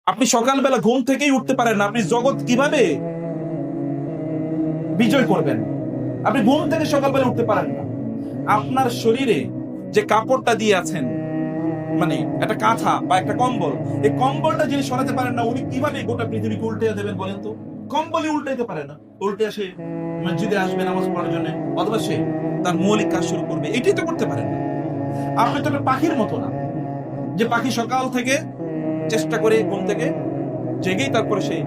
আপনি সকালবেলা ঘুম থেকেই উঠতে পারেন না, আপনি জগৎ কিভাবে বিজয় করবেন? আপনি ঘুম থেকে সকালবেলা উঠতে পারেন না। আপনার শরীরে যে কাপড়টা দিয়ে আছেন, মানে একটা কাঁথা বা একটা কম্বল, এই কম্বলটা যিনি সরাতে পারেন না, উনি কিভাবে গোটা পৃথিবীকে উল্টে দেবেন বলেন তো? কম্বলই উল্টাইতে পারে না। উল্টে আসে মসজিদে আসবে নামাজ পড়ার জন্য, অথবা সে তার মৌলিক কাজ শুরু করবে, এটাই তো করতে পারেন না। আপনি তো একটা পাখির মতো না, যে পাখি সকাল থেকে চেষ্টা করে ঘুম থেকে জেগেই তারপরে সে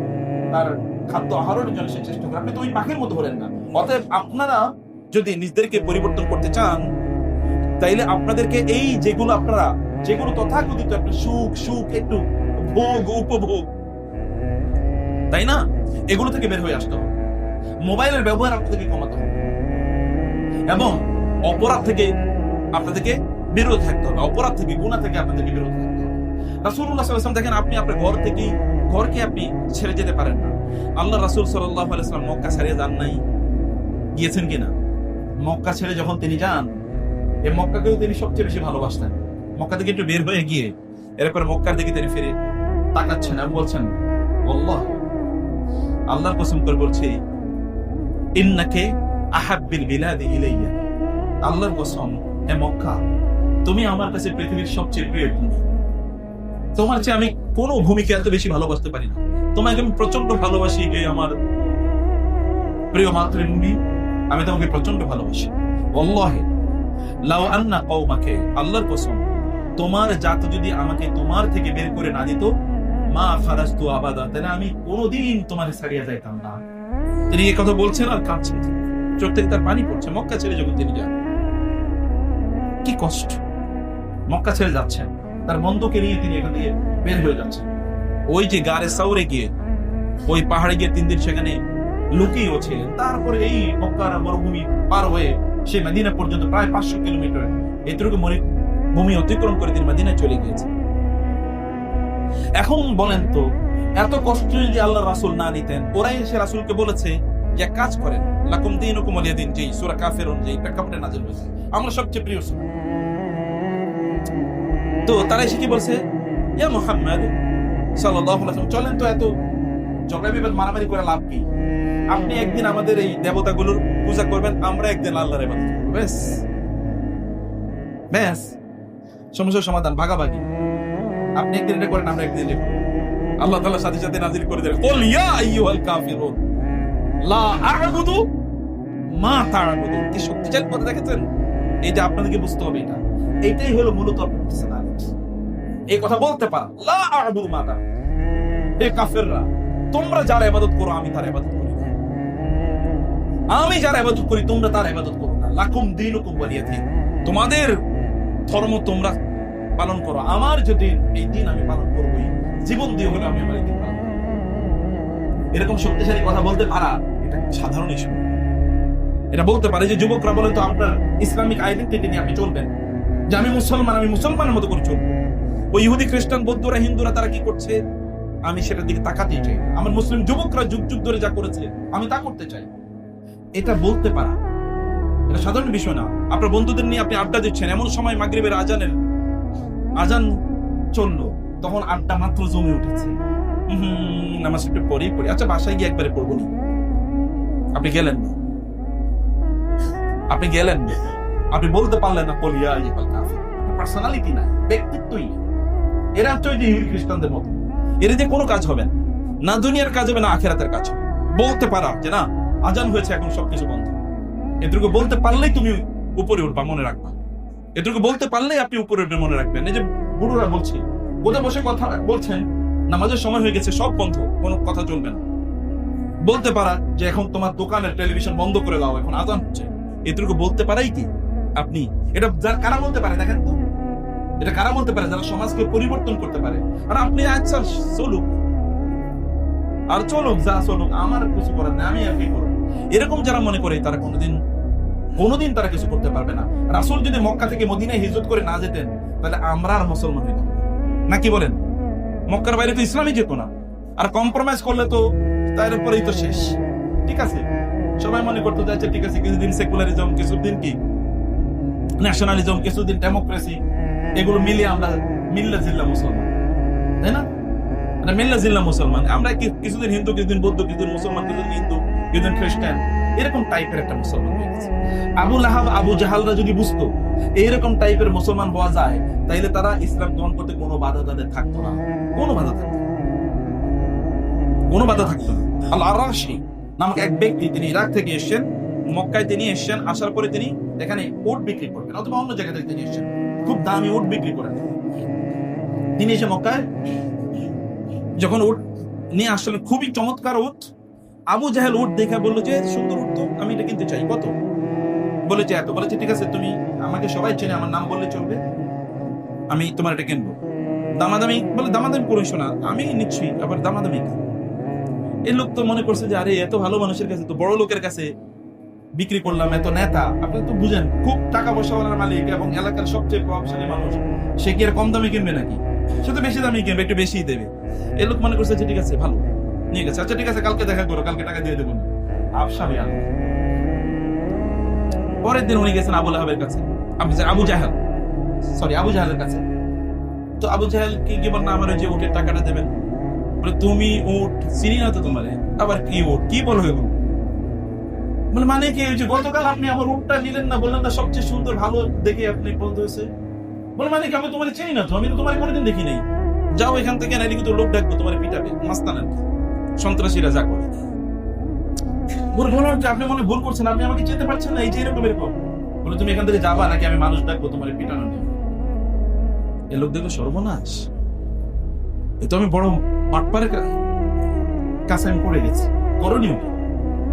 তার খাদ্য আহরণের জন্য সে চেষ্টা করে। আপনি তো ওই পাখির মতো হলেন না। অতএব আপনারা যদি নিজেদেরকে পরিবর্তন করতে চান, তাইলে আপনাদেরকে এই যেগুলো তথাকথিত একটা সুখ সুখ একটু ভোগ উপভোগ, তাই না, এগুলো থেকে বের হয়ে আসতে হবে। মোবাইলের ব্যবহার আপনাদেরকে কমাতে হবে এবং অপরাধ থেকে আপনাদেরকে বিরত থাকতে হবে। অপরাধ থেকে, গুনাহ থেকে আপনাদেরকে বিরত থাকতে হবে। রাসূলুল্লাহ সাল্লাল্লাহু আলাইহি ওয়াসাল্লাম দেখেন, আপনি আপনার ঘরকে আপনি ছেড়ে যেতে পারেন না। আল্লাহ রাসূল সাল্লাল্লাহু আলাইহি ওয়াসাল্লাম মক্কা ছেড়ে যান নাই? গিয়েছেন কিনা? মক্কা ছেড়ে যখন তিনি যান, এই মক্কাকেও তিনি সবচেয়ে বেশি ভালোবাসতেন। মক্কা থেকে একটু বের হয়ে গিয়ে এরপর মক্কার দিকে তিনি ফিরে তাকাচ্ছেন এবং বলছেন, আল্লাহ, আল্লাহর কসম করে বলছি, ইন্নাকে আহাব্বিল বিলাদি ইলাইয়া, আল্লাহর কসম, হে মক্কা, তুমি আমার কাছে পৃথিবীর সবচেয়ে প্রিয় ভূমি। তোমার চেয়ে আমি কোনো ভূমিকে এত বেশি ভালোবাসতে পারি না। তোমাকে আমি প্রচন্ড ভালোবাসি, হে আমার প্রিয় মাতৃভূমি, আমি তোমাকে প্রচন্ড ভালোবাসি। আল্লাহে লাউ আন্না কওমাকে, আল্লাহর কসম, তোমার জাত যদি আমাকে তোমার থেকে বের করে না দিত, মা ফারাস্তু আবাদা, তাহলে আমি কোনোদিন তোমার ছাড়িয়ে যাইতাম না। তিনি এই কথা বলছেন আর কাঁদছেন, চোখ থেকে তার পানি পড়ছে। মক্কা ছেড়ে যখন তিনি যান, কি কষ্ট! মক্কা ছেড়ে যাচ্ছেন, তার বন্ধুকে নিয়ে তিনি এখান থেকে বের হয়ে যাচ্ছেন। ওই যে গারে সাউরে গিয়ে, ওই পাহাড়ে গিয়ে 3 দিন সেখানে লুকিয়েও ছিলেন। তারপরে এই মক্কার মরুভূমি পার হয়ে সে মদিনা পর্যন্ত প্রায় 500 কিলোমিটার এতটুকু ভূমি অতিক্রম করে তিনি মদিনায় চলে গিয়েছেন। এখন বলেন তো, এত কষ্ট যদি আল্লাহ রাসূল না নিতেন, ওরাই এসে রাসূলকে বলেছে যে এক কাজ করেন, লাকুম দীনুকুম ওয়ালিয়া দীন, যেই সূরা কাফিরুন যেই প্রেক্ষাপটে নাযিল হয়েছে, আমরা সবচেয়ে প্রিয় সূরা। তো তারা এসে কি বলছে, ইয়া মুহাম্মদ সাল্লাল্লাহু আলাইহি ওয়াসাল্লাম, চলেন তো, এত ঝগড়া বিবাদ মারামারি করে লাভ কি? আপনি একদিন আমাদের এই দেবতাগুলোর পূজা করবেন, আমরা একদিন আল্লাহর ইবাদত করব, ব্যাস ব্যাস, সমস্যার সমাধান, ভাগাভাগি। আপনি একদিন এটা করেন, আমরা একদিন এটা করব। আল্লাহ তাআলা সাথে সাথে নাযিল করে দেন, কুল ইয়া আইয়ুহাল কাফিরুন লা আ'বুদু মা তা'বুদুন। কি শক্তিশালী কথা দেখেছেন? এটা আপনাদেরকে বুঝতে হবে। এটাই হলো মূলত আপনার পার্সোনালিটি। এই কথা বলতে পারা, লা আ'বুদু মা তা'বুদুন, হে কাফেররা, তোমরা যার ইবাদত করো আমি তার ইবাদত করি না, আমি যার ইবাদত করি তোমরা তার ইবাদত করো না। লাকুম দীনুকুম ওয়ালিয়া দীন, তোমাদের ধর্ম তোমরা পালন করো, আমার যে দিন, এই দিন আমি পালন করবই, জীবন দিয়ে হলে আমি আমার এই দিন পালন করব। এরকম শক্তিশালী কথা বলতে পারা, এটা সাধারণ ইস্যু। এটা বলতে পারে যে যুবকরা বলেন তো, আপনার ইসলামিক আইডেন্টিটি নিয়ে আপনি চলবেন, যে আমি মুসলমান, আমি মুসলমানের মতো করে চলবো। ওই ইহুদি, খ্রিস্টান, বৌদ্ধরা, হিন্দুরা তারা কি করছে, আমি সেটার দিকে তাকাতেই চাই। আমার মুসলিম যুবকরা যুগ যুগ ধরে যা করেছে আমি তা করতে চাই। এটা বলতে পারা, এটা সাধারণ বিষয় না। আপনার বন্ধুদের নিয়ে আপনি আড্ডা দিচ্ছেন, এমন সময় মাগরিবের আজান চললো, তখন আড্ডা মাত্র জমে উঠেছে, নামাজ একটু পরেই পড়ি, আচ্ছা বাসায় গিয়ে একবারে পড়বো নি। আপনি গেলেন না, আপনি বলতে পারলেন না পলিয়া ইয়াল কাফির। পার্সোনালিটি নাই, ব্যক্তিত্বই নেই। এরা তো যে ইহুদি খ্রিস্টানদের মতো, এর যে কোনো কাজ হবে না, দুনিয়ার কাজ হবে না আখিরাতের কাজ হবে। বলতে পারা যে না, আজান হয়েছে, এখন সবকিছু বন্ধ, এটুকু বলতে পারলেই তুমি উপরে উঠবা, মনে রাখবা। এটুকু বলতে পারলেই আপনি উপরে উঠবে, মনে রাখবেন। এই যে বুড়োরা বলছি, কোথায় বসে কথা বলছেন, নামাজের সময় হয়ে গেছে, সব বন্ধ, কোনো কথা চলবে না। বলতে পারা যে এখন তোমার দোকানের টেলিভিশন বন্ধ করে দাও, এখন আজান হচ্ছে, এটুকু বলতে পারাই কি আপনি? এটা যারা কারা বলতে পারে দেখেন তো, এটা কারা বলতে পারে? যারা সমাজকে পরিবর্তন করতে পারে। আর আপনি আচ্ছা চলুক, আর চলুক, যা চলুক, আমার কিছু করার নেই, আমি আর কি করবো, এরকম যারা মনে করে, তারা কোনোদিন তারা কিছু করতে পারবে না। রাসূল যদি মক্কা থেকে মদিনায় হিজরত করে না যেতেন, তাহলে আমরা আর মুসলমান হইতাম না। কি বলেন? মক্কার বাইরে তো ইসলামই যেত না, আর কম্প্রোমাইজ করলে তো তারপরেই তো শেষ। ঠিক আছে, সবাই মনে করতে যাচ্ছে ঠিক আছে, কিছুদিন সেকুলারিজম, কিছুদিন কি ন্যাশনালিজম, কিছুদিন ডেমোক্রেসি, এগুলো মিলিয়ে আমরা মিল্লা জিল্লা মুসলমান, তাই না? এটা মিল্লা জিল্লা মুসলমান, আমরা কিছুদিন হিন্দু, কিছুদিন বৌদ্ধ, কিছুদিন মুসলমান, কিছুদিন হিন্দু, কিছুদিন খ্রিস্টান, এরকম টাইপের একটা মুসলমান হয়ে গেছে। আবু লাহাব, আবু জাহালরা যদি বুঝতো এইরকম টাইপের মুসলমান হওয়া যায়, তাইলে তারা ইসলাম গ্রহণ করতে কোনো বাধা তাদের থাকতো না, কোনো বাধা থাকতো না, কোনো বাধা থাকতো না। আল্লাহ রাশি নামক এক ব্যক্তি, তিনি ইরাক থেকে এসেছেন, মক্কায় তিনি এসেছেন। আসার পরে তিনি এখানে উট বিক্রি করবেন, অথবা অন্য জায়গা থেকে তিনি এসেছেন, খুব দামি উট বিক্রি করেন। তিনি এসে মক্কায় যখন উট নিয়ে আসলেন, খুবই চমৎকার উট, আবু জাহেল উট দেখে বললো যে সুন্দর উট তো, আমি এটা কিনতে চাই, কত? বলেছে এত। বলেছে ঠিক আছে, তুমি আমাকে সবাই চেনে, আমার নাম বললে চলবে, আমি তোমার এটা কিনবো। দামাদামি বলে, দামাদামি করিস না, আমি নিচ্ছি, আবার দামাদামি। এই লোক তো মনে করছে যে আরে এত ভালো মানুষের কাছে, তো বড় লোকের কাছে বিক্রি করলাম, এত নেতা, আপনি তো বুঝেন, খুব টাকা পয়সাওয়ালার মালিক এবং এলাকার সবচেয়ে প্রভাবশালী মানুষ, সে কি আর কম দামে কিনবে নাকি? সে তো বেশি দামে কিনবে, একটু বেশিই দেবে। এই লোক মনে করছে যে ঠিক আছে, ভালো নিয়ে গেছে, আচ্ছা ঠিক আছে, কালকে দেখা করো, কালকে টাকা দিয়ে দেবো না। আফসাবে আলো। পরের দিন উনি গেছেন আবু লাহাবের কাছে, আবু জাহেলের কাছে। তো আবু জাহেল কি বল না, আমার ওই যে উটের টাকাটা দেবেন। বলে তুমি উট চিনি না তো তোমারে, আবার কি উট, কি বলো এগুলো? বলে মানে কি, ওই যে গতকাল আপনি আমার উটটা নিলেন না, বললেন না সবচেয়ে সুন্দর ভালো দেখে আপনি বলতে হয়েছে। বলে মানে কি, আমি তোমার চিনি না তো, আমি তো তোমার কোনোদিন দেখি নাই, যাও এখান থেকে, না এদিকে তো লোক ডাকবো তোমার পিটাবে, মাস্তান আর কি, সন্ত্রাসীরা যা করে। বলে বললাম যে আপনি মনে ভুল করছেন, আপনি আমাকে যেতে পারছেন না, এই যে এরকম এরকম। বলে তুমি এখান থেকে যাবা নাকি আমি মানুষ ডাকবো তোমার পিটানো নিয়ে? এ লোক দেখলো সর্বনাশ, এ তো আমি বড় পাটপারের কাছে আমি পড়ে গেছি, করণীয় কি?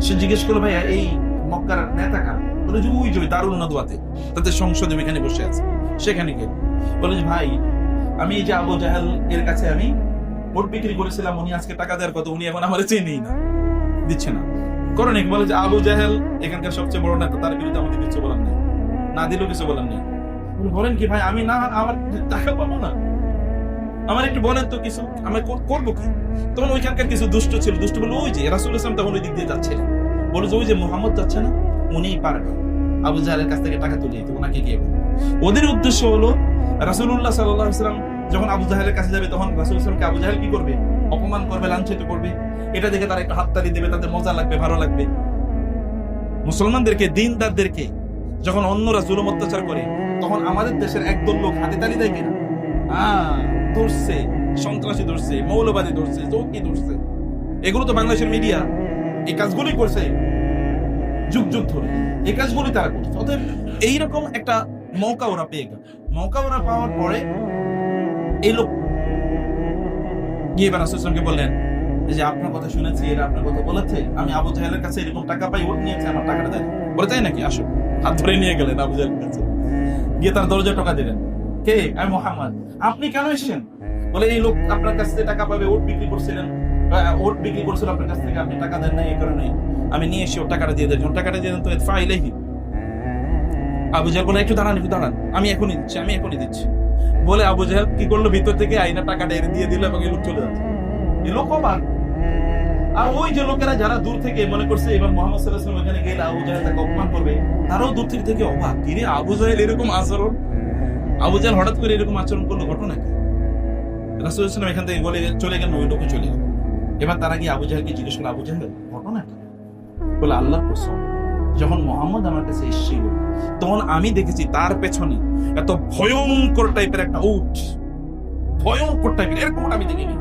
সে জিজ্ঞেস করলো ভাইয়া এই মক্কার নেতা কার? বলে যে ওই যে দারুল নদওয়াতে, তাদের সংসদে এখানে বসে আছে, সেখানে গেল। বলে যে ভাই, আমি এই যে আবু জাহেল এর কাছে আমি ভোট বিক্রি করেছিলাম, উনি আজকে টাকা দেওয়ার কথা, উনি এখন আমার চেনেই না, দিচ্ছে না। করণিক বলে যে আবু জাহেল এখানকার সবচেয়ে বড় নেতা, তার বিরুদ্ধে আমাদের কিছু বলার নেই, না দিলেও কিছু বলার নেই। বলেন কি ভাই, আমি না আমার টাকা পাবো না, আমার একটু বলেন তো কিছু, আমি করবো কি? তখন ওইখানকার কিছু দুষ্ট ছিল, দুষ্ট বলে ওই যে রাসূল ইসলাম তখন ওই দিক দিয়ে যাচ্ছে, বলে যে ওই যে মুহাম্মদ যাচ্ছে না, উনিই পারবে আবু জাহেলের কাছ থেকে টাকা তুলে দিতে, ওনাকে গিয়ে। ওদের উদ্দেশ্য হলো রাসূলুল্লাহ সাল্লাল্লাহু আলাইহি ওয়াসাল্লাম যখন আবু জাহেলের কাছে যাবে, তখন রাসূল ইসলামকে আবু জাহেল কি করবে? অপমান করবে, লাঞ্ছিত করবে। এটা দেখে তারা একটু হাততালি দেবে, তাদের মজা লাগবে, ভালো লাগবে। মুসলমানদেরকে, দিনদারদেরকে যখন অন্যরা জুলুম অত্যাচার করে, তখন আমাদের দেশের একদল লোক হাতে তালি দেয় কিনা, ধরছে সন্ত্রাসী, ধরছে মৌলবাদী, ধরছে চৌকি, ধরছে। এগুলো তো বাংলাদেশের মিডিয়া এই কাজগুলি করছে যুগ যুগ ধরে, এই কাজগুলি তারা করছে। অতএব এইরকম একটা মৌকা ওরা পেয়ে গেল। মৌকা ওরা পাওয়ার পরে এই লোক গিয়ে রাসূল সাল্লাল্লাহু বললেন যে আপনার কথা শুনেছি, এরা আপনার কথা বলেছে, আমি আবু জাহেলের কাছে এরকম টাকা পাই, ওট নিয়েছে, আমার টাকাটা দেন। বলে তাই নাকি, আসো। হাত ধরে নিয়ে গেলেন আবু জাহেলের কাছে, গিয়ে তার দরজায় টাকা দিলেন। কে? আমি মুহাম্মদ। আপনি কেন এসেছেন? বলে এই লোক আপনার কাছ থেকে টাকা পাবে, ওট বিক্রি করছিলেন, ওট বিক্রি করছিল আপনার কাছ থেকে, আপনি টাকা দেন নাই, এই কারণে আমি নিয়ে এসে ওর টাকাটা দিয়ে দেন। টাকাটা দিয়ে দেন তো ফাইলেহি। আবু জাহেল বলে একটু দাঁড়ান, একটু দাঁড়ান, আমি এখনই দিচ্ছি, আমি এখনই দিচ্ছি। বলে আবু জাহেল কি করলো, ভিতর থেকে আইনা টাকাটা এনে দিয়ে দিল এবং এই লোক চলে যাচ্ছে। এই লোক অবাক। আর ওই যে লোকেরা যারা দূর থেকে মনে করছে এবার মুহাম্মদ সাল্লাল্লাহু আলাইহি ওয়াসাল্লাম এখানে গেলে আবু জাহেল তাকে অপমান করবে, তারাও দূর থেকে থেকে অবাক, কি রে আবু জাহেল এরকম আচরণ, আবু জাহেল হঠাৎ করে এরকম আচরণ করলো, ঘটনা কি? রাসূল সাল্লাল্লাহু আলাইহি ওয়াসাল্লাম এখান থেকে বলে চলে গেল, ওই লোকও চলে গেল। এবার তারা গিয়ে আবু জাহেলকে জিজ্ঞেস করলো, আবু জাহেল ঘটনা কি? বলে আল্লাহর কসম, যখন মুহাম্মদ আমার কাছে এসেছিল, তখন আমি দেখেছি তার পেছনে এত ভয়ঙ্কর টাইপের একটা উট, ভয়ঙ্কর টাইপের, এরকম আমি দেখিনি।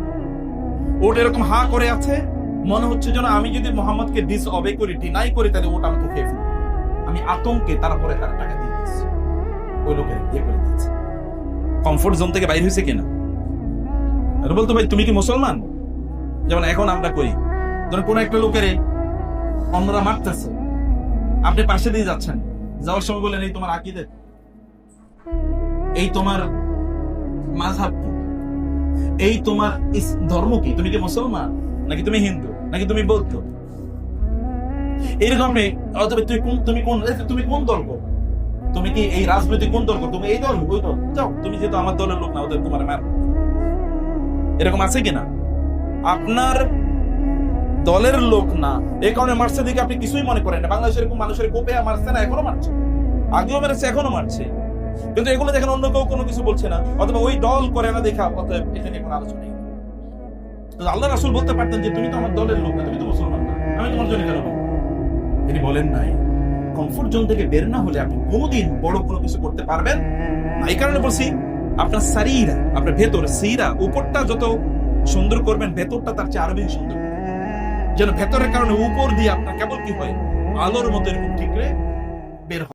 ওট এরকম হা করে আছে, মনে হচ্ছে যেন আমি যদি মুহাম্মদকে ডিসঅবে করি, ডিনাই করি, তাহলে ওটা আমাকে খেয়ে ফেলবে। আমি আতঙ্কে তারপরে তার টাকা দিয়ে দিয়েছি, ওই লোকের বিয়ে করে দিয়েছি। কমফোর্ট জোন থেকে বাইরে হয়েছে কিনা? আর বলতো ভাই তুমি কি মুসলমান? যেমন এখন আমরা করি, ধরুন কোন একটা লোকের অন্যরা মারতেছে, আপনি পাশে দিয়ে যাচ্ছেন, যাওয়ার সময় বলেন এই তোমার আকীদা, এই তোমার মাযহাব কি, এই তোমার ধর্ম কি, তুমি কি মুসলমান নাকি তুমি হিন্দু নাকি তুমি বৌদ্ধ, এরকম অথবা তুমি কোন দল গো, তুমি কি এই রাজনৈতিক কোন দল গো, তুমি এই দল ওই দল, যাও তুমি যেহেতু আমার দলের লোক না, ওদের তোমার মার। এরকম আছে কিনা? আপনার দলের লোক না, এই কারণে মারছে দিকে আপনি কিছুই মনে করেন না। বাংলাদেশের এরকম মানুষের কোপে মারছে না, এখনো মারছে, আগেও মেরেছে, এখনো মারছে, কিন্তু এগুলো দেখেন অন্য কেউ কোনো কিছু বলছে না, অথবা ওই দল করে না দেখা, অতএব এখানে কোনো আলোচনা নেই। তো আল্লাহ রাসূল বলতে পারতেন যে তুমি তো আমার দলের লোক না, তুমি তো মুসলমান না, আমি তোমার জন্য কেন বলবো? তিনি বলেন নাই। কমফোর্ট জোন থেকে বের না হলে আপনি কোনোদিন বড় কোনো কিছু করতে পারবেন না। এই কারণে বলছি, আপনার সারিরা, আপনার ভেতর সিরা, উপরটা যত সুন্দর করবেন, ভেতরটা তার চেয়ে আরো বেশি সুন্দর করবেন। যেন ভেতরের কারণে উপর দিয়ে আপনার কেবল কি হয়, আলোর মতো এরকম ঠিকরে বের হয়।